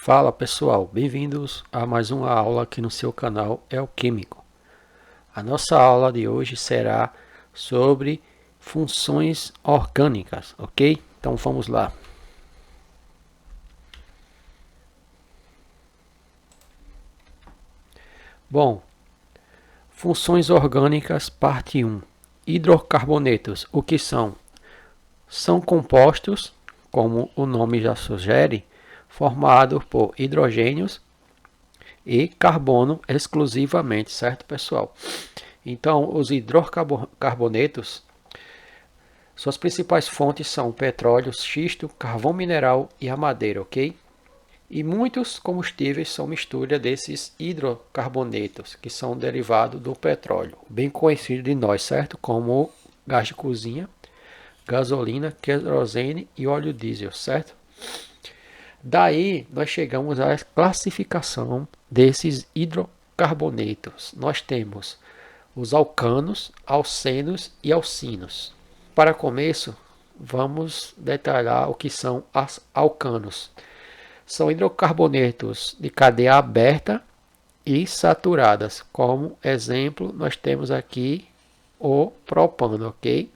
Fala pessoal, bem-vindos a mais uma aula aqui no seu canal Químico. A nossa aula de hoje será sobre funções orgânicas, ok? Então vamos lá. Bom, funções orgânicas, parte 1. Hidrocarbonetos, o que são? São compostos, como o nome já sugere, formados por hidrogênios e carbono exclusivamente, certo pessoal? Então, os hidrocarbonetos, suas principais fontes são petróleo, xisto, carvão mineral e a madeira, ok? E muitos combustíveis são mistura desses hidrocarbonetos, que são derivados do petróleo, bem conhecido de nós, certo? Como gás de cozinha, gasolina, querosene e óleo diesel, certo? Daí nós chegamos à classificação desses hidrocarbonetos. Nós temos os alcanos, alcenos e alcinos. Para começo, vamos detalhar o que são os alcanos. São hidrocarbonetos de cadeia aberta e saturadas. Como exemplo, nós temos aqui o propano, ok?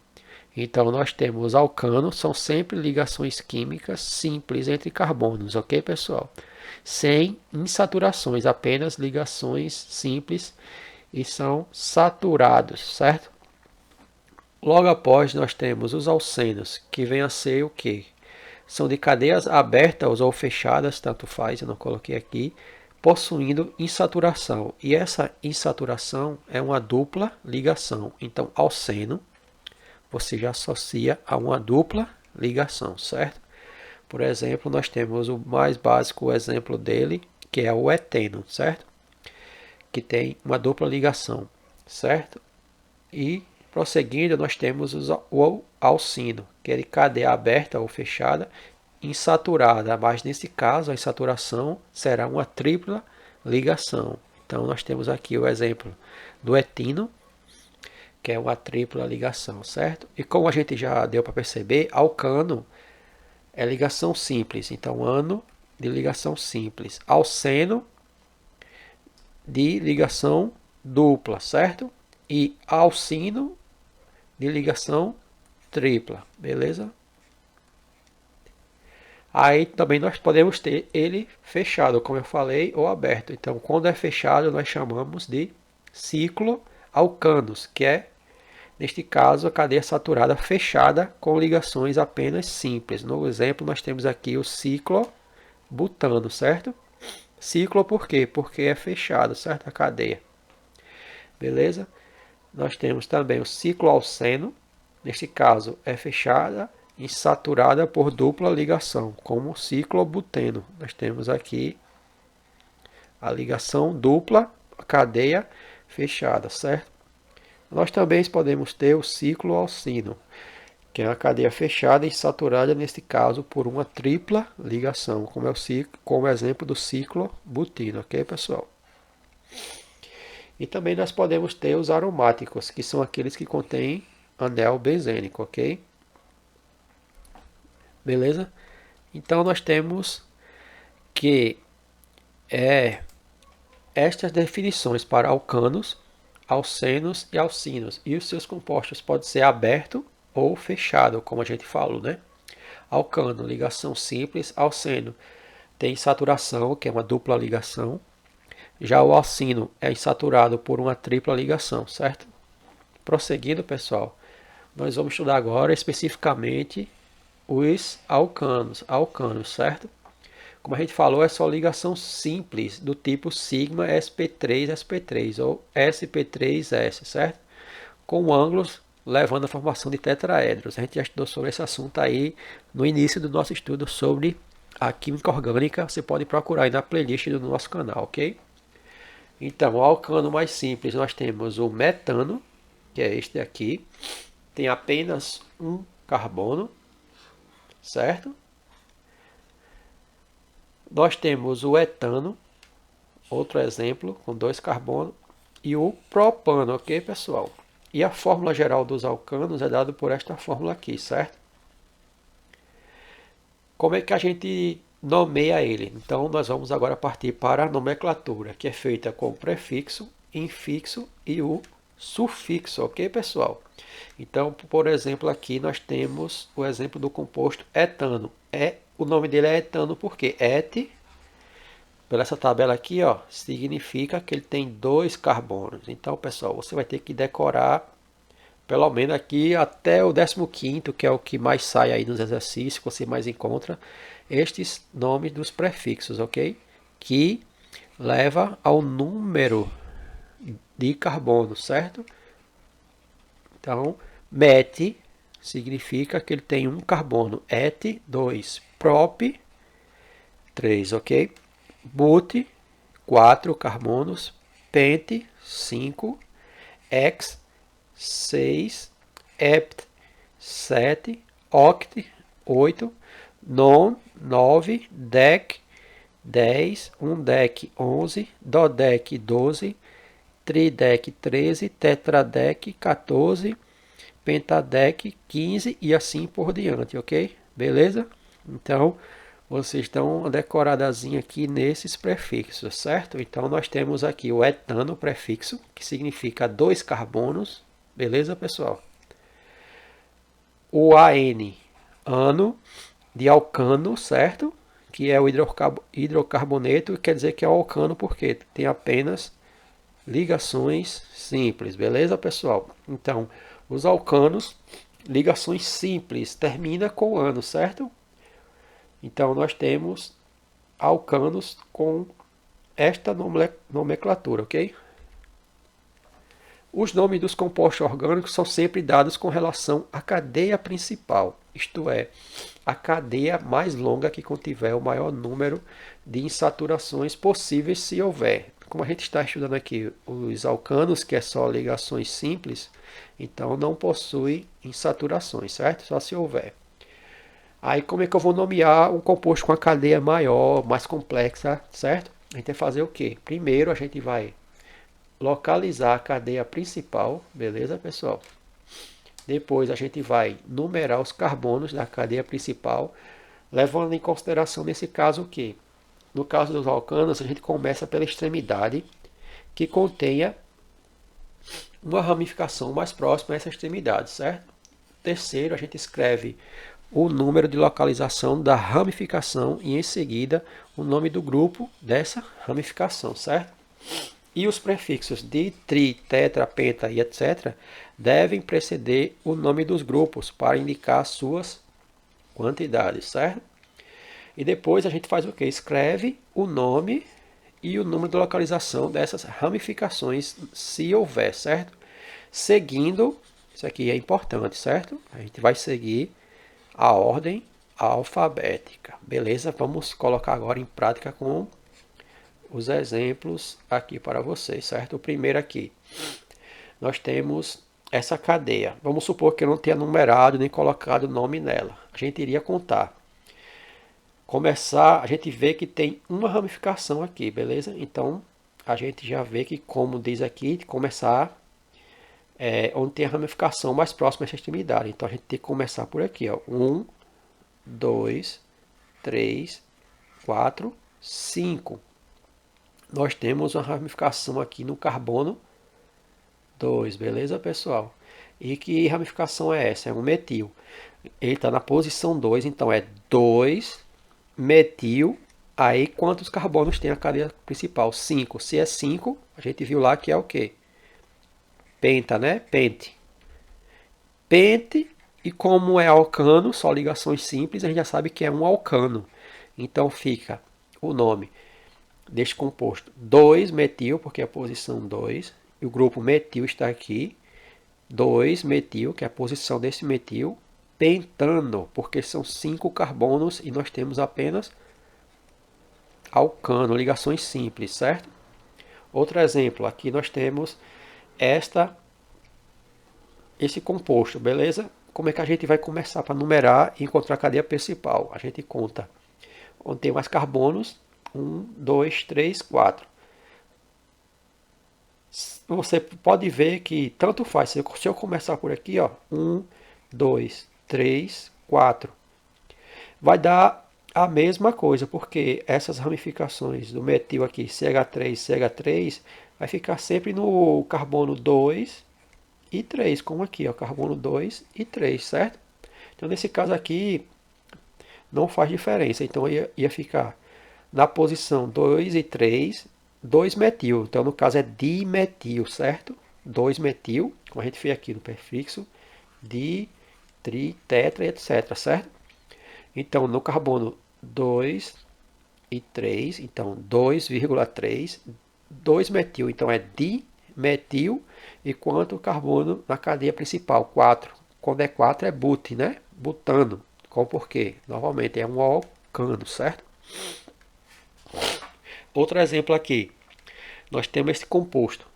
Então, nós temos os alcanos, são sempre ligações químicas simples entre carbonos, ok, pessoal? Sem insaturações, apenas ligações simples e são saturados, certo? Logo após nós temos os alcenos, que vem a ser o que? São de cadeias abertas ou fechadas, tanto faz, eu não coloquei aqui, possuindo insaturação. E essa insaturação é uma dupla ligação. Então, alceno, você já associa a uma dupla ligação, certo? Por exemplo, nós temos o mais básico exemplo dele, que é o eteno, certo? Que tem uma dupla ligação, certo? E prosseguindo, nós temos o alcino, que é de cadeia aberta ou fechada, insaturada, mas nesse caso a insaturação será uma tripla ligação. Então nós temos aqui o exemplo do etino, que é uma tripla ligação, certo? E como a gente já deu para perceber, alcano é ligação simples, então ano de ligação simples, alceno de ligação dupla, certo? E alcino de ligação tripla, beleza? Aí também nós podemos ter ele fechado, como eu falei, ou aberto. Então, quando é fechado, nós chamamos de ciclo alcanos, que é, neste caso, a cadeia saturada fechada com ligações apenas simples. No exemplo, nós temos aqui o ciclo butano, certo? Ciclo por quê? Porque é fechado, certo? A cadeia. Beleza? Nós temos também o ciclo alceno, neste caso é fechada e saturada por dupla ligação, como o ciclobuteno. Nós temos aqui a ligação dupla, a cadeia fechada, certo? Nós também podemos ter o ciclo alcino, que é uma cadeia fechada e saturada, neste caso, por uma tripla ligação, como é o exemplo do ciclo butino, ok, pessoal? E também nós podemos ter os aromáticos, que são aqueles que contêm anel benzênico, ok? Beleza? Então nós temos que estas definições para alcanos, alcenos e alcinos. E os seus compostos podem ser aberto ou fechado, como a gente falou, né? Alcano, ligação simples. Alceno tem saturação, que é uma dupla ligação. Já o alcino é insaturado por uma tripla ligação, certo? Prosseguindo, pessoal, nós vamos estudar agora especificamente os alcanos, certo? Como a gente falou, é só ligação simples do tipo sigma sp3sp3 ou sp3s, certo? Com ângulos levando à formação de tetraedros. A gente já estudou sobre esse assunto aí no início do nosso estudo sobre a química orgânica. Você pode procurar aí na playlist do nosso canal, ok? Então, o alcano mais simples, nós temos o metano, que é este aqui. Tem apenas um carbono, certo? Nós temos o etano, outro exemplo, com dois carbonos. E o propano, ok, pessoal? E a fórmula geral dos alcanos é dada por esta fórmula aqui, certo? Como é que a gente nomeia ele. Então, nós vamos agora partir para a nomenclatura, que é feita com o prefixo, infixo e o sufixo, ok, pessoal? Então, por exemplo, aqui nós temos o exemplo do composto etano. O nome dele é etano porque et, pela essa tabela aqui, ó, significa que ele tem 2 carbonos. Então, pessoal, você vai ter que decorar pelo menos aqui até o 15º, que é o que mais sai aí nos exercícios, que você mais encontra, estes nomes dos prefixos, ok? Que leva ao número de carbono, certo? Então, met significa que ele tem um carbono, et 2, prop 3, ok? But 4 carbonos, pent 5, hex 6, hept 7, oct 8, non 9, dec 10, undec 11, dodec 12, tridec 13, tetradec 14, pentadec 15 e assim por diante, ok? Beleza? Então, vocês dão uma decoradazinha aqui nesses prefixos, certo? Então, nós temos aqui o etano prefixo, que significa 2 carbonos, beleza, pessoal? O AN, ano, de alcano, certo? Que é o hidrocarboneto, quer dizer que é alcano porque tem apenas ligações simples, beleza, pessoal? Então, os alcanos, ligações simples, termina com ano, certo? Então, nós temos alcanos com esta nomenclatura, ok? Os nomes dos compostos orgânicos são sempre dados com relação à cadeia principal, isto é, a cadeia mais longa que contiver o maior número de insaturações possíveis se houver. Como a gente está estudando aqui os alcanos, que é só ligações simples, então não possui insaturações, certo? Só se houver. Aí como é que eu vou nomear um composto com a cadeia maior, mais complexa, certo? A gente vai fazer o quê? Primeiro a gente vai localizar a cadeia principal, beleza, pessoal? Depois a gente vai numerar os carbonos da cadeia principal, levando em consideração nesse caso o quê? No caso dos alcanos, a gente começa pela extremidade que contenha uma ramificação mais próxima a essa extremidade, certo? Terceiro, a gente escreve o número de localização da ramificação e em seguida o nome do grupo dessa ramificação, certo? E os prefixos de, tri, tetra, penta e etc. devem preceder o nome dos grupos para indicar suas quantidades, certo? E depois a gente faz o que? Escreve o nome e o número de localização dessas ramificações, se houver, certo? Seguindo, isso aqui é importante, certo? A gente vai seguir a ordem alfabética, beleza? Vamos colocar agora em prática com os exemplos aqui para vocês, certo? O primeiro aqui, nós temos essa cadeia. Vamos supor que eu não tenha numerado nem colocado nome nela. A gente iria contar. Começar, a gente vê que tem uma ramificação aqui, beleza? Então, a gente já vê que, como diz aqui, começar onde tem a ramificação mais próxima à extremidade. Então, a gente tem que começar por aqui, ó. 1, 2, 3, 4, 5. Nós temos uma ramificação aqui no carbono 2, beleza, pessoal? E que ramificação é essa? É um metil. Ele está na posição 2, então é 2 metil. Aí quantos carbonos tem a cadeia principal? 5. Se é 5, a gente viu lá que é o quê? Penta, né? Pente. Pente, e como é alcano, só ligações simples, a gente já sabe que é um alcano. Então fica o nome deste composto 2-metil, porque é a posição 2, e o grupo metil está aqui, 2-metil, que é a posição desse metil, pentano, porque são 5 carbonos e nós temos apenas alcano, ligações simples, certo? Outro exemplo, aqui nós temos esse composto, beleza? Como é que a gente vai começar para numerar e encontrar a cadeia principal? A gente conta onde tem mais carbonos, 1, 2, 3, 4. Você pode ver que tanto faz. Se eu começar por aqui, ó, 1, 2, 3, 4. Vai dar A mesma coisa, porque essas ramificações do metil aqui, CH3, CH3, vai ficar sempre no carbono 2 e 3, como aqui, ó, carbono 2 e 3, certo? Então, nesse caso aqui, não faz diferença. Então, ia ficar na posição 2 e 3, 2 metil. Então, no caso, é dimetil, certo? 2 metil, como a gente fez aqui no prefixo, di, tri, tetra, etc, certo? Então, no carbono 2 e 3, então 2,3, 2 metil, então é dimetil, e quanto carbono na cadeia principal? 4. Quando é 4 é but, né? Butano. Qual por quê? Novamente é um alcano, certo? Outro exemplo aqui, nós temos esse composto.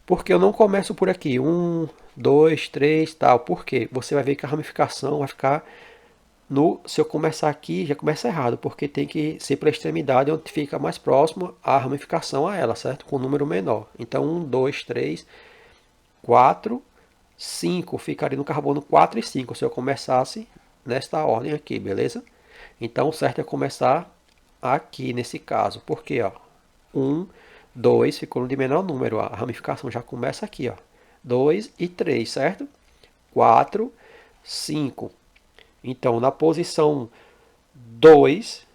Porque eu não começo por aqui, 1, 2, 3, tal. Por quê? Você vai ver que a ramificação vai ficar se eu começar aqui, já começa errado, porque tem que ser pela extremidade onde fica mais próximo a ramificação a ela, certo? Com um número menor. Então, 1, 2, 3, 4, 5 ficaria no carbono 4 e 5 se eu começasse nesta ordem aqui, beleza? Então, o certo é começar aqui nesse caso, porque ó, 1, 2 ficou no de menor número, a ramificação já começa aqui, ó. 2 e 3, certo? 4, 5. Então, na posição 2,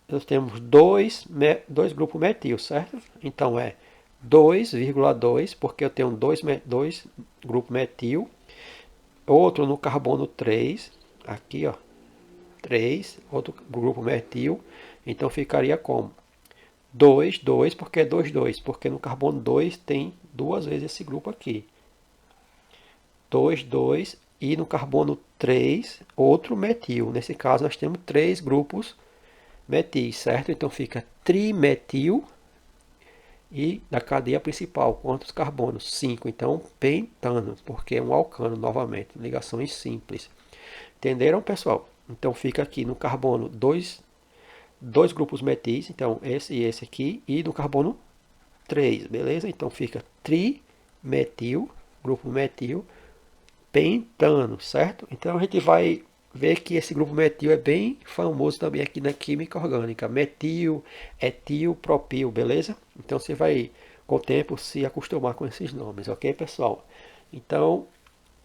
nós temos dois grupos metil, certo? Então, é 2,2, porque eu tenho dois grupos metil. Outro no carbono 3, aqui, ó, 3, outro grupo metil. Então, ficaria como? 2, 2, porque é 2, 2, porque no carbono 2 tem duas vezes esse grupo aqui. 2, 2 e no carbono 3, outro metil. Nesse caso, nós temos três grupos metis, certo? Então fica trimetil e na cadeia principal, quantos carbonos? 5. Então, pentano, porque é um alcano novamente, ligações simples. Entenderam, pessoal? Então fica aqui no carbono dois grupos metis, então esse e esse aqui, e no carbono 3, beleza? Então fica trimetil, grupo metil, pentano, certo? Então a gente vai ver que esse grupo metil é bem famoso também aqui na química orgânica. Metil, etil, propil, beleza? Então você vai, com o tempo, se acostumar com esses nomes, ok, pessoal? Então,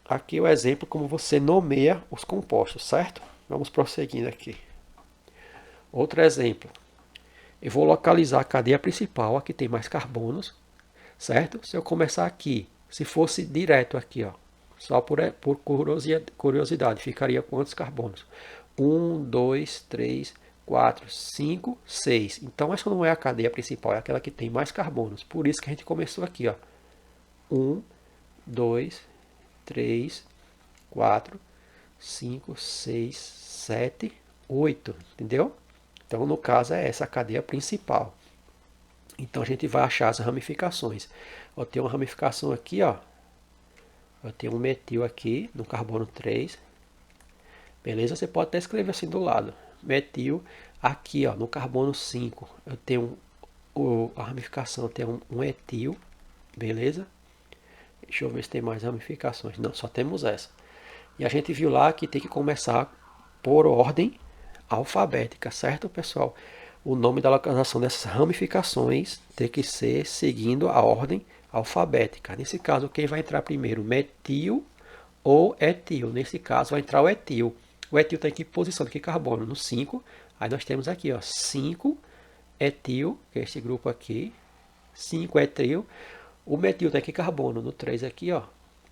aqui é o exemplo como você nomeia os compostos, certo? Vamos prosseguindo aqui. Outro exemplo. Eu vou localizar a cadeia principal, aqui tem mais carbonos, certo? Se eu começar aqui, se fosse direto aqui, ó, só por curiosidade, ficaria quantos carbonos? 1, 2, 3, 4, 5, 6. Então essa não é a cadeia principal, é aquela que tem mais carbonos. Por isso que a gente começou aqui, ó. 1, 2, 3, 4, 5, 6, 7, 8. Entendeu? Então, no caso, é essa a cadeia principal. Então, a gente vai achar as ramificações. Eu tenho uma ramificação aqui, ó. Eu tenho um metil aqui no carbono 3. Beleza? Você pode até escrever assim do lado. Metil. Aqui, ó, no carbono 5, eu tenho a ramificação, tem um etil. Beleza? Deixa eu ver se tem mais ramificações. Não, só temos essa. E a gente viu lá que tem que começar por ordem alfabética, certo, pessoal? O nome da localização dessas ramificações tem que ser seguindo a ordem alfabética. Nesse caso, quem vai entrar primeiro? Metil ou etil? Nesse caso, vai entrar o etil. O etil está em que posição? De que carbono? No 5. Aí nós temos aqui, ó, 5 etil, que é esse grupo aqui. 5 etil. O metil está em que carbono? No 3 aqui, ó,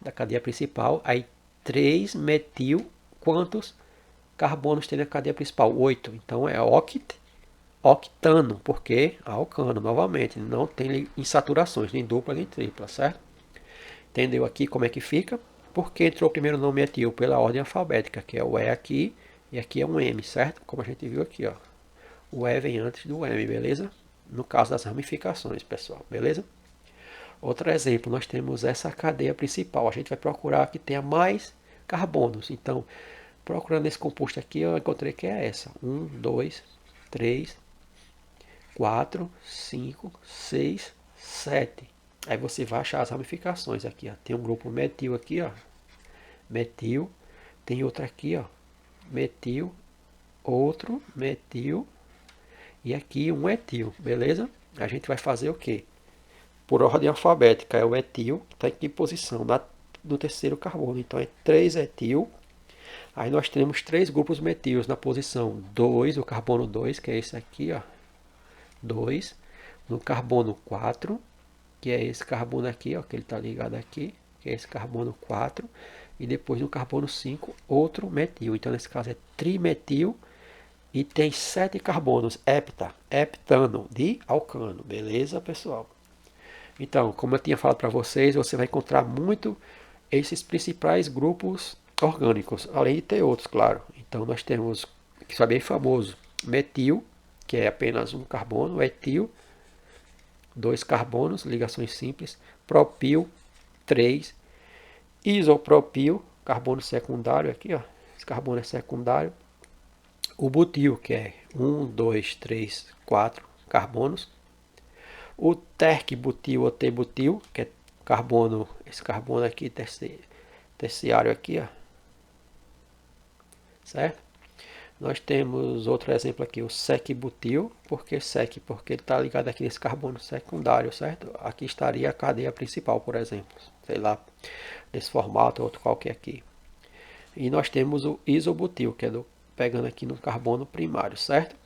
da cadeia principal. Aí 3 metil, quantos carbonos tem na cadeia principal? 8. Então é octano, porque alcano, novamente, não tem insaturações, nem dupla nem tripla, certo? Entendeu aqui como é que fica? Porque entrou o primeiro nome etil pela ordem alfabética, que é o E aqui, e aqui é um M, certo? Como a gente viu aqui, ó. O E vem antes do M, beleza? No caso das ramificações, pessoal, beleza? Outro exemplo, nós temos essa cadeia principal. A gente vai procurar que tenha mais carbonos. Então, procurando esse composto aqui, eu encontrei que é essa. 1, 2, 3, 4, 5, 6, 7. Aí você vai achar as ramificações aqui, ó. Tem um grupo metil aqui, ó. Metil. Tem outro aqui, ó. Metil. outro metil e aqui um etil, beleza? A gente vai fazer o quê? Por ordem alfabética, é o etil, que está em que posição? No terceiro carbono. Então é 3 etil. Aí nós temos 3 grupos metis na posição 2, o carbono 2, que é esse aqui, ó. 2. No carbono 4, que é esse carbono aqui, ó, que ele está ligado aqui, que é esse carbono 4. E depois no carbono 5, outro metil. Então nesse caso é trimetil. E tem 7 carbonos, heptano, de alcano. Beleza, pessoal? Então, como eu tinha falado para vocês, você vai encontrar muito esses principais grupos orgânicos, além de ter outros, claro. Então, nós temos, que é bem famoso, metil, que é apenas um carbono, etil, 2 carbonos, ligações simples, propil, 3, isopropil, carbono secundário aqui, ó, esse carbono é secundário, o butil, que é 1, 2, 3, 4 carbonos, o terc-butil ou T-butil, que é carbono, esse carbono aqui terciário aqui, ó, certo? Nós temos outro exemplo aqui, o sec-butil, porque sec? Porque ele está ligado aqui nesse carbono secundário, certo? Aqui estaria a cadeia principal, por exemplo, sei lá, desse formato, outro qualquer aqui. E nós temos o isobutil, que é pegando aqui no carbono primário, certo?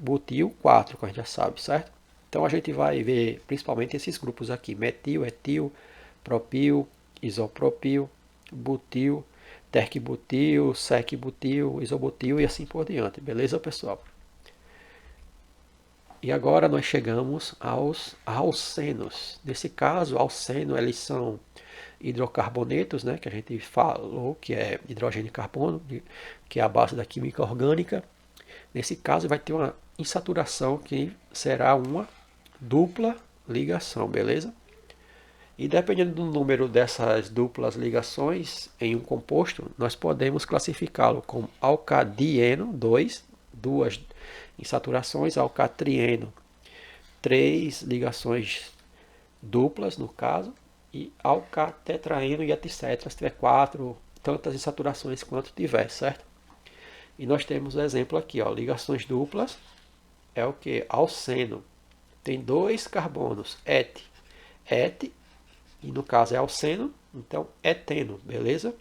Butil 4, que a gente já sabe, certo? Então a gente vai ver principalmente esses grupos aqui, metil, etil, propil, isopropil, butil, terc-butil, sec-butil, isobutil e assim por diante, beleza, pessoal? E agora nós chegamos aos alcenos. Nesse caso, alceno, eles são hidrocarbonetos, né, que a gente falou, que é hidrogênio e carbono, que é a base da química orgânica. Nesse caso, vai ter uma insaturação que será uma dupla ligação, beleza? E dependendo do número dessas duplas ligações em um composto, nós podemos classificá-lo como alcadieno, 2, duas insaturações, alcatrieno, 3 ligações duplas no caso, e alcatetraeno e etc, se tiver 4, tantas insaturações quanto tiver, certo? E nós temos o exemplo aqui, ó, ligações duplas, é o que? Alceno. Tem 2 carbonos, et, e no caso é alceno, então eteno, beleza?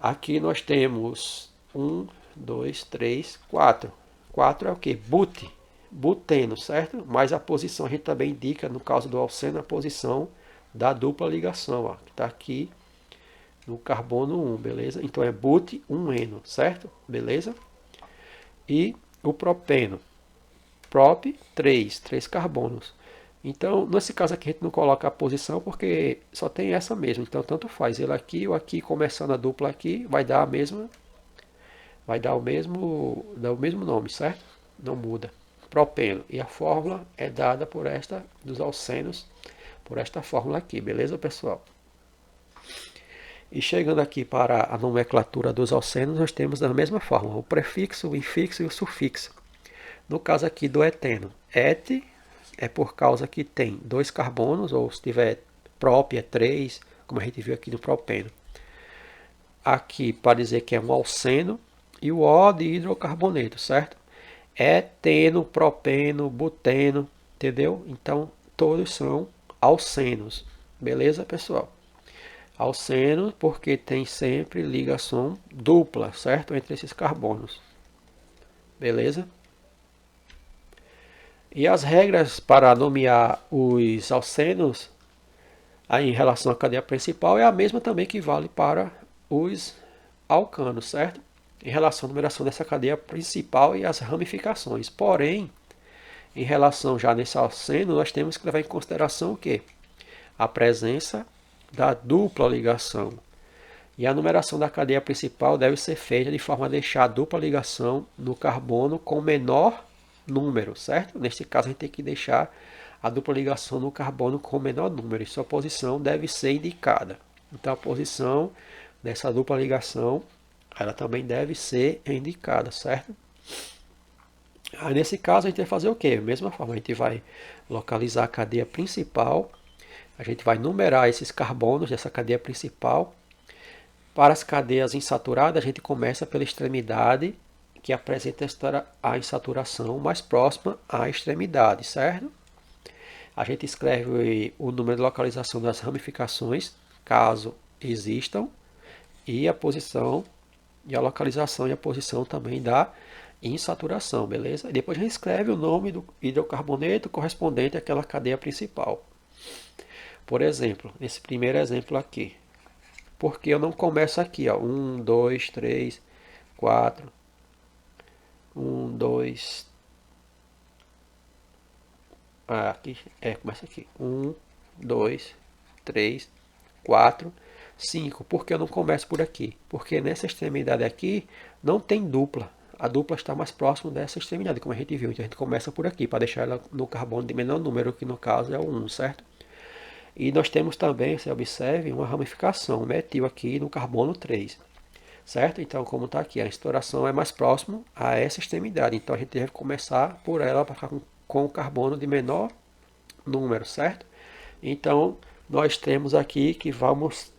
Aqui nós temos 1, 2, 3, 4. 4 é o que? Buteno, certo? Mas a posição a gente também indica, no caso do alceno, a posição da dupla ligação, ó, que está aqui no carbono 1, beleza? Então é but 1eno, certo? Beleza? E o propeno, prop 3 carbonos. Então, nesse caso aqui a gente não coloca a posição porque só tem essa mesmo. Então, tanto faz. Ele aqui ou aqui, começando a dupla aqui, vai dar a mesma, vai dar o mesmo nome, certo? Não muda. Propeno. E a fórmula é dada por esta, dos alcenos, por esta fórmula aqui, beleza, pessoal? E chegando aqui para a nomenclatura dos alcenos, nós temos da mesma forma, o prefixo, o infixo e o sufixo. No caso aqui do eteno, et é por causa que tem 2 carbonos, ou se tiver prop é 3, como a gente viu aqui no propeno. Aqui para dizer que é um alceno, e o O de hidrocarboneto, certo? Eteno, propeno, buteno, entendeu? Então todos são alcenos, beleza, pessoal? Alceno porque tem sempre ligação dupla, certo? Entre esses carbonos, beleza? E as regras para nomear os alcenos aí em relação à cadeia principal é a mesma também que vale para os alcanos, certo? Em relação à numeração dessa cadeia principal e as ramificações. Porém, em relação já nesse alceno, nós temos que levar em consideração o quê? A presença da dupla ligação. E a numeração da cadeia principal deve ser feita de forma a deixar a dupla ligação no carbono com menor número, certo? Neste caso, a gente tem que deixar a dupla ligação no carbono com menor número e sua posição deve ser indicada. Então, a posição dessa dupla ligação, ela também deve ser indicada, certo? Aí, nesse caso, a gente vai fazer o quê? Da mesma forma, a gente vai localizar a cadeia principal, a gente vai numerar esses carbonos dessa cadeia principal. Para as cadeias insaturadas, a gente começa pela extremidade que apresenta a insaturação mais próxima à extremidade, certo? A gente escreve o número de localização das ramificações, caso existam, e a posição, e a localização e a posição também da insaturação, beleza? E depois a gente escreve o nome do hidrocarboneto correspondente àquela cadeia principal. Por exemplo, nesse primeiro exemplo aqui, porque eu não começo aqui, ó, 1, 2, 3, 4, 1, 2, aqui, começa aqui, 1, 2, 3, 4, 5, porque eu não começo por aqui? Porque nessa extremidade aqui não tem dupla, a dupla está mais próximo dessa extremidade, como a gente viu, então a gente começa por aqui, para deixar ela no carbono de menor número, que no caso é o 1, certo? E nós temos também, você observe, uma ramificação metil aqui no carbono 3, certo? Então, como está aqui, a instauração é mais próximo a essa extremidade, então a gente deve começar por ela para ficar com o carbono de menor número, certo? Então, nós temos aqui que vamos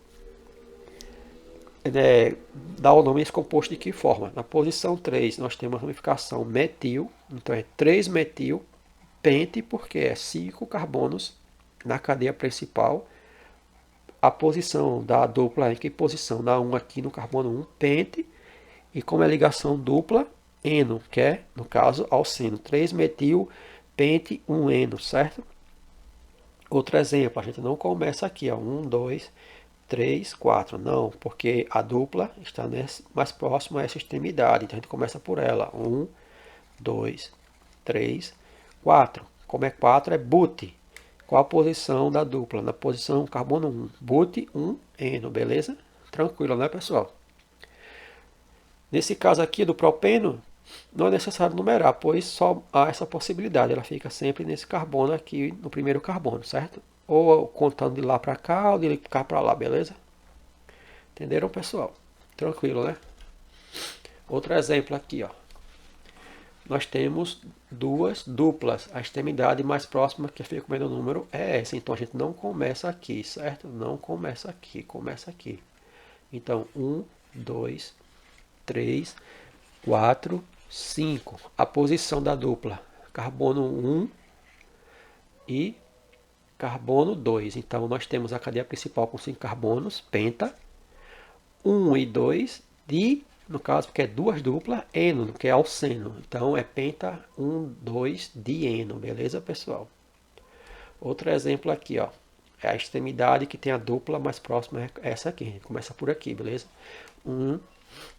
dar o nome a esse composto de que forma? Na posição 3, nós temos a ramificação metil, então é 3-metil, pente, porque é 5 carbonos na cadeia principal. A posição da dupla, em que posição? Na 1 aqui no carbono 1, pente, e como é ligação dupla, eno, que é, no caso, alceno. 3-metil, pente, 1-eno, certo? Outro exemplo, a gente não começa aqui, ó, 1, 2, 3, 4, não, porque a dupla está mais próxima a essa extremidade, então a gente começa por ela, 1, 2, 3, 4, como é 4 é but. Qual a posição da dupla? Na posição carbono 1, but 1-eno, beleza? Tranquilo, né, pessoal? Nesse caso aqui do propeno, não é necessário numerar, pois só há essa possibilidade, ela fica sempre nesse carbono aqui, no primeiro carbono, certo? Ou contando de lá para cá, ou de cá para lá, beleza? Entenderam, pessoal? Tranquilo, né? Outro exemplo aqui, ó. Nós temos duas duplas. A extremidade mais próxima que fica com o menor número é essa. Então a gente não começa aqui, certo? Não começa aqui, começa aqui. Então 1, 2, 3, 4, 5. A posição da dupla: carbono 1 e carbono 2. Então nós temos a cadeia principal com 5 carbonos, penta, 1 e 2 de, no caso, porque é duas duplas, eno, que é alceno. Então é penta 1, 2 de eno, beleza, pessoal? Outro exemplo aqui, ó. É a extremidade que tem a dupla mais próxima, é essa aqui. A gente começa por aqui, beleza? 1,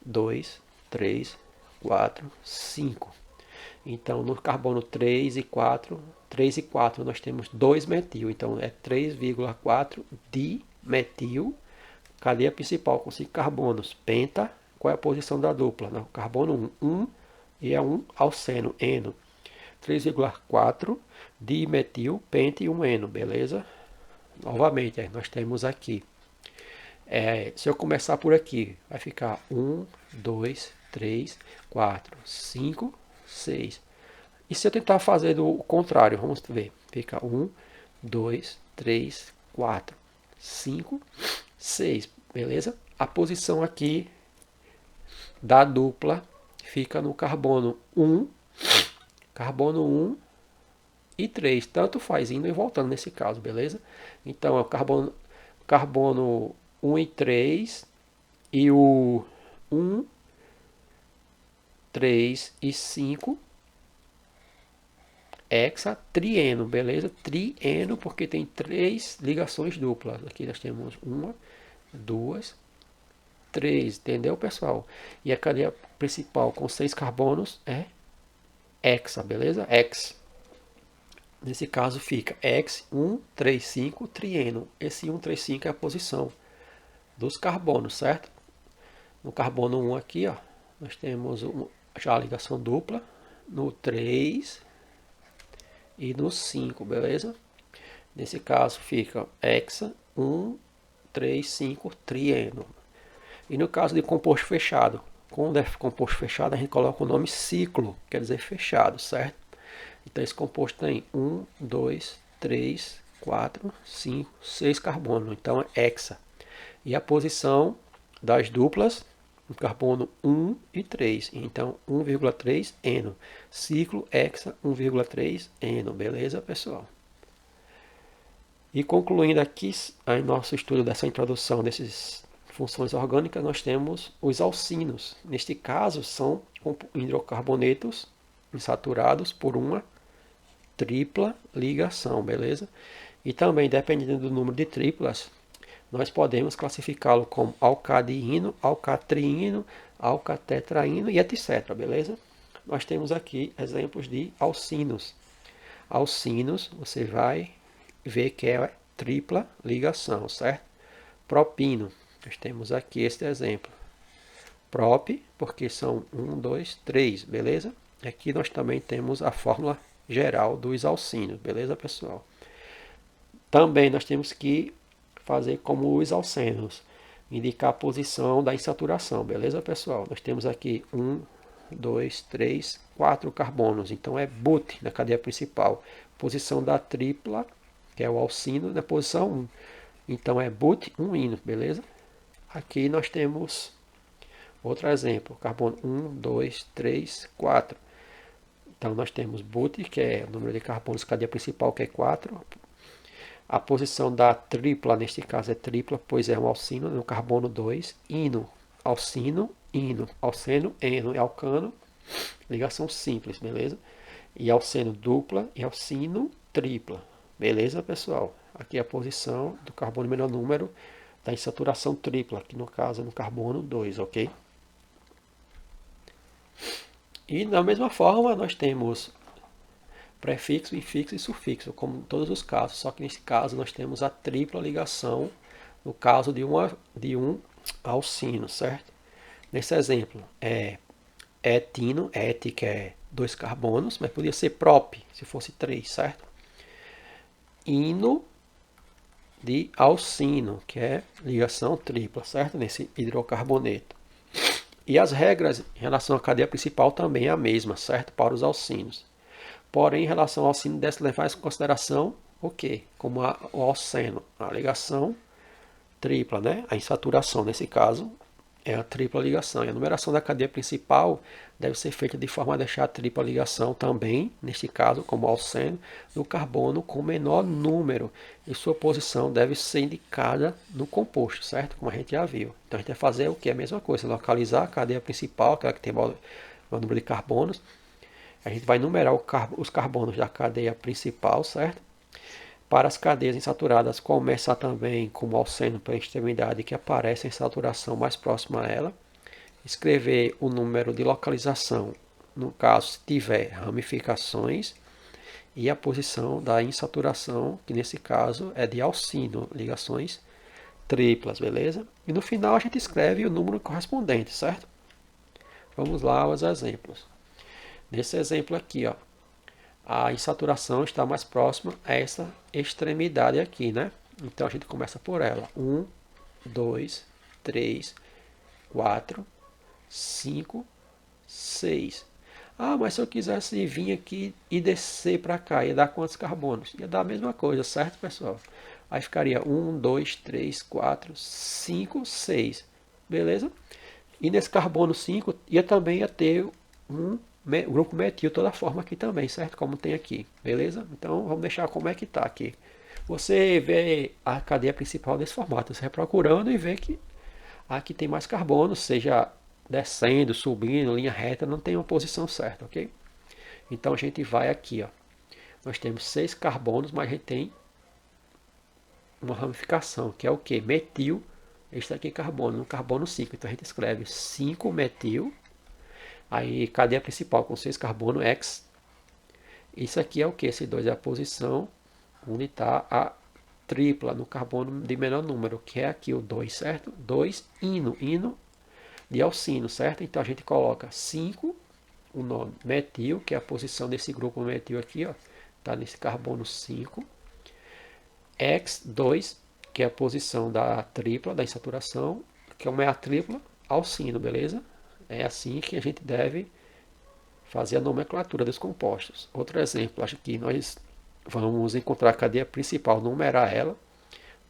2, 3, 4, 5. Então no carbono 3 e 4, 3 e 4 nós temos 2-metil. Então é 3,4 dimetil. Cadeia principal com 5 carbonos, penta. Qual é a posição da dupla? No carbono 1, 1 e é 1 alceno, eno. 3,4 dimetil, pente e 1-eno, beleza? Novamente, nós temos aqui. Se eu começar por aqui, vai ficar 1, 2, 3, 4, 5, 6. E se eu tentar fazer do contrário, vamos ver. Fica 1, 2, 3, 4, 5, 6, beleza? A posição aqui da dupla fica no carbono 1 e 3, tanto faz indo e voltando nesse caso, beleza? Então, é o carbono 1 e 3 e o 1, 3 e 5, hexatrieno, beleza? Trieno, porque tem 3 ligações duplas. Aqui nós temos 1, 2, 3, entendeu, pessoal? E a cadeia principal com 6 carbonos é hexa, beleza? Hex. Nesse caso fica hex 1, 3, 5, trieno. Esse 1, 3, 5 é a posição dos carbonos, certo? No carbono 1 aqui, ó, nós temos já a ligação dupla no 3 e no 5, beleza? Nesse caso fica hexa 1, 3, 5, trieno. E no caso de composto fechado, quando é composto fechado, a gente coloca o nome ciclo, quer dizer fechado, certo? Então esse composto tem 1, 2, 3, 4, 5, 6 carbonos, então é hexa. E a posição das duplas no carbono 1 e 3. Então, 1,3 eno. Ciclo hexa 1,3 eno. Beleza, pessoal? E concluindo aqui em nosso estudo dessa introdução dessas funções orgânicas, nós temos os alcinos. Neste caso, são hidrocarbonetos insaturados por uma tripla ligação, beleza? E também, dependendo do número de triplas, nós podemos classificá-lo como alcadiino, alcatriino, alcatetraíno e etc, beleza? Nós temos aqui exemplos de alcinos. Alcinos, você vai ver que é tripla ligação, certo? Propino, nós temos aqui este exemplo. Prop, porque são 1, 2, 3, beleza? Aqui nós também temos a fórmula geral dos alcinos, beleza, pessoal? Também nós temos que fazer como os alcenos, indicar a posição da insaturação, beleza, pessoal? Nós temos aqui 1, 2, 3, 4 carbonos, então é but na cadeia principal. Posição da tripla, que é o alcino, na posição 1. Então é but 1 ino, beleza? Aqui nós temos outro exemplo, carbono 1, 2, 3, 4. Então nós temos but, que é o número de carbonos cadeia principal, que é 4. A posição da tripla, neste caso é tripla, pois é um alcino, no carbono 2, ino, alcino, ino, alceno, eno e alcano, ligação simples, beleza? E alceno dupla e alcino tripla, beleza, pessoal? Aqui é a posição do carbono menor número da insaturação tripla, que no caso é no carbono 2, ok? E da mesma forma nós temos prefixo, infixo e sufixo, como em todos os casos, só que nesse caso nós temos a tripla ligação no caso de um alcino, certo? Nesse exemplo é etino, et que é 2 carbonos, mas podia ser prop se fosse 3, certo? Ino de alcino, que é ligação tripla, certo? Nesse hidrocarboneto. E as regras em relação à cadeia principal também é a mesma, certo? Para os alcinos. Porém, em relação ao alcino, deve levar em consideração o quê? Como o alceno, a ligação tripla, né? A insaturação, nesse caso, é a tripla ligação. E a numeração da cadeia principal deve ser feita de forma a deixar a tripla ligação também, neste caso, como alceno, no carbono com menor número. E sua posição deve ser indicada no composto, certo? Como a gente já viu. Então a gente vai fazer o que? A mesma coisa, localizar a cadeia principal, aquela que tem o número de carbonos. A gente vai numerar os carbonos da cadeia principal, certo? Para as cadeias insaturadas, começar também com o alceno para a extremidade que aparece em saturação mais próxima a ela. Escrever o número de localização, no caso, se tiver ramificações. E a posição da insaturação, que nesse caso é de alcino, ligações triplas, beleza? E no final a gente escreve o número correspondente, certo? Vamos lá aos exemplos. Nesse exemplo aqui, ó, a insaturação está mais próxima a essa extremidade aqui, né? Então a gente começa por ela. 1, 2, 3, 4, 5, 6. Ah, mas se eu quisesse vir aqui e descer para cá, ia dar quantos carbonos? Ia dar a mesma coisa, certo, pessoal? Aí ficaria 1, 2, 3, 4, 5, 6. Beleza? E nesse carbono 5 também ia ter um o grupo metil toda forma aqui também, certo? Como tem aqui, beleza? Então vamos deixar como é que está aqui. Você vê a cadeia principal desse formato, você vai procurando e vê que aqui tem mais carbono, seja descendo, subindo, linha reta, não tem uma posição certa, ok? Então a gente vai aqui, ó. Nós temos 6 carbonos, mas a gente tem uma ramificação, que é o que? Metil, este aqui é carbono, no carbono 5. Então a gente escreve 5 metil. Aí cadeia principal com 6 carbono, X. Isso aqui é o que? Esse 2 é a posição onde está a tripla no carbono de menor número, que é aqui o 2, certo? 2 ino de alcino, certo? Então a gente coloca 5, o nome metil, que é a posição desse grupo metil aqui, ó, está nesse carbono 5. X2, que é a posição da tripla, da insaturação, que é a tripla alcino, beleza? É assim que a gente deve fazer a nomenclatura dos compostos. Outro exemplo, acho que nós vamos encontrar a cadeia principal, numerar ela.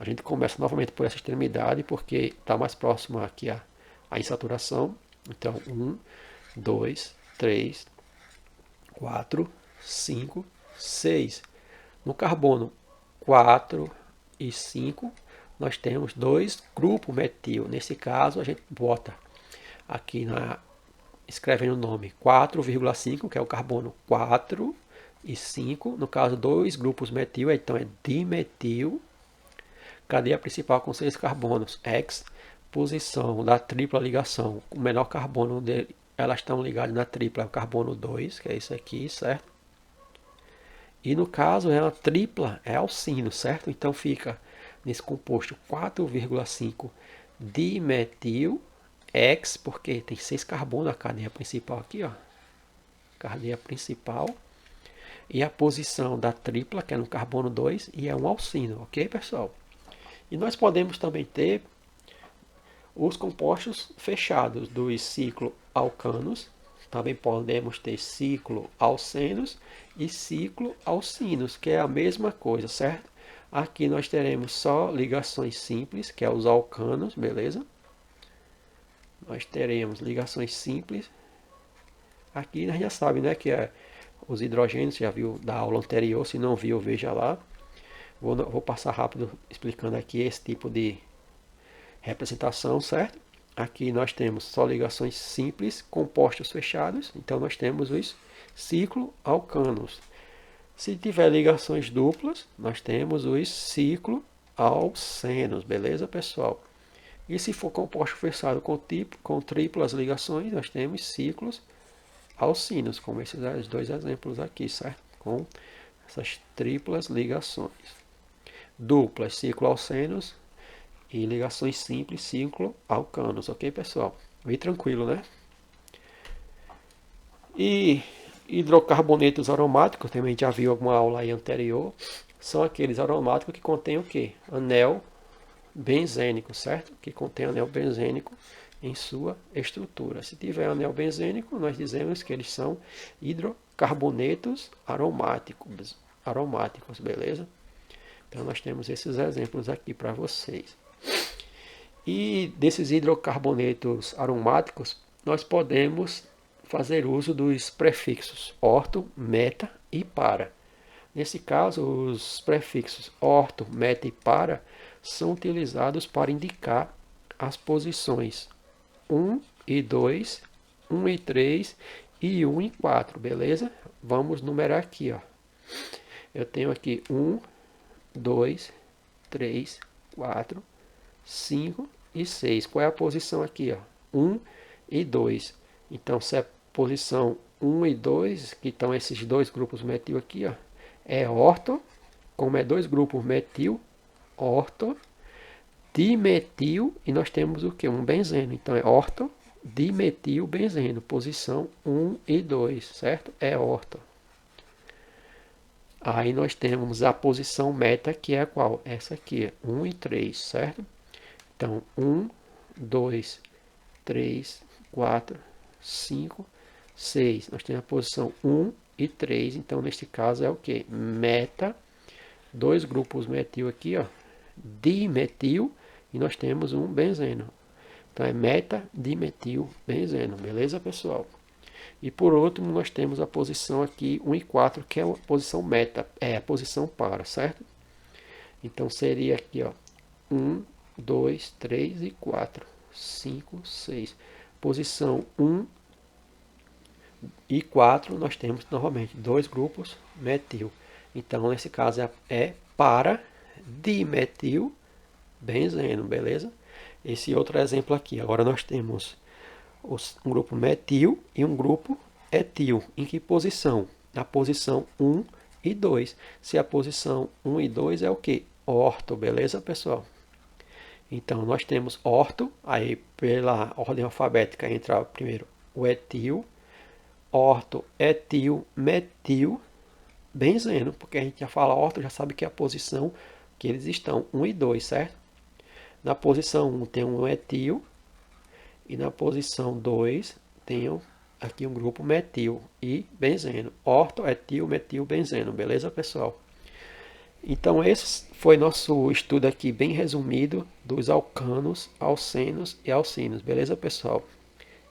A gente começa novamente por essa extremidade, porque está mais próximo aqui a insaturação. Então, 1, 2, 3, 4, 5, 6. No carbono 4 e 5, nós temos dois grupos metil. Nesse caso, a gente bota aqui escrevendo o nome 4,5, que é o carbono 4 e 5. No caso, dois grupos metil, então é dimetil. Cadeia principal com 6 carbonos, X. Posição da tripla ligação, o menor carbono dele, elas estão ligadas na tripla, é o carbono 2, que é isso aqui, certo? E no caso, ela tripla é alcino, certo? Então fica nesse composto 4,5 dimetil X, porque tem 6 carbonos na cadeia principal aqui, ó. Cadeia principal. E a posição da tripla, que é no carbono 2, e é um alcino, ok, pessoal? E nós podemos também ter os compostos fechados dos cicloalcanos. Também podemos ter cicloalcenos e cicloalcinos, que é a mesma coisa, certo? Aqui nós teremos só ligações simples, que é os alcanos, beleza? Nós teremos ligações simples. Aqui a gente já sabe, né, que é os hidrogênios, já viu da aula anterior, se não viu, veja lá. Vou passar rápido explicando aqui esse tipo de representação, certo? Aqui nós temos só ligações simples, compostos fechados, então nós temos os cicloalcanos. Se tiver ligações duplas, nós temos os cicloalcenos, beleza, pessoal? E se for composto fechado com triplas ligações, nós temos ciclos alcinos, como esses dois exemplos aqui, certo? Com essas triplas ligações. Duplas, cicloalcenos, e ligações simples, cicloalcanos, ok, pessoal? Bem tranquilo, né? E hidrocarbonetos aromáticos, também já viu alguma aula aí anterior, são aqueles aromáticos que contêm o quê? Anel benzênico, certo? Que contém anel benzênico em sua estrutura. Se tiver anel benzênico, nós dizemos que eles são hidrocarbonetos aromáticos, beleza? Então nós temos esses exemplos aqui para vocês. E desses hidrocarbonetos aromáticos, nós podemos fazer uso dos prefixos orto, meta e para. Nesse caso, os prefixos orto, meta e para são utilizados para indicar as posições 1 e 2, 1 e 3 e 1 e 4, beleza? Vamos numerar aqui, ó. Eu tenho aqui 1, 2, 3, 4, 5 e 6. Qual é a posição aqui, ó? 1 e 2. Então, se é posição 1 e 2, que estão esses dois grupos metil aqui, ó, é orto, como é dois grupos metil, orto, dimetil, e nós temos o que? Um benzeno. Então, é orto, dimetil, benzeno, posição 1 e 2, certo? É orto. Aí nós temos a posição meta, que é a qual? Essa aqui, 1 e 3, certo? Então, 1, 2, 3, 4, 5, 6. Nós temos a posição 1 e 3. Então, neste caso, é o que? Meta. Dois grupos metil aqui, ó. Dimetil. E nós temos um benzeno. Então, é meta, dimetil, benzeno. Beleza, pessoal? E por último, nós temos a posição aqui 1 e 4, que é a posição meta. É a posição para, certo? Então, seria aqui, ó. 1, 2, 3 e 4, 5, 6. Posição 1 e 4, nós temos novamente dois grupos metil. Então, nesse caso, é para dimetil benzeno, beleza? Esse outro exemplo aqui. Agora nós temos um grupo metil e um grupo etil. Em que posição? Na posição 1 e 2. Se a posição 1 e 2 é o que? Orto, beleza, pessoal? Então, nós temos orto, aí pela ordem alfabética entra primeiro o etil, orto, etil, metil, benzeno, porque a gente já fala orto, já sabe que é a posição que eles estão, 1 e 2, certo? Na posição 1 tem um etil, e na posição 2 tem aqui um grupo metil e benzeno. Orto, etil, metil, benzeno, beleza, pessoal? Então esse foi nosso estudo aqui bem resumido dos alcanos, alcenos e alcinos, beleza, pessoal?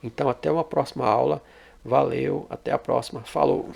Então até uma próxima aula. Valeu, até a próxima. Falou!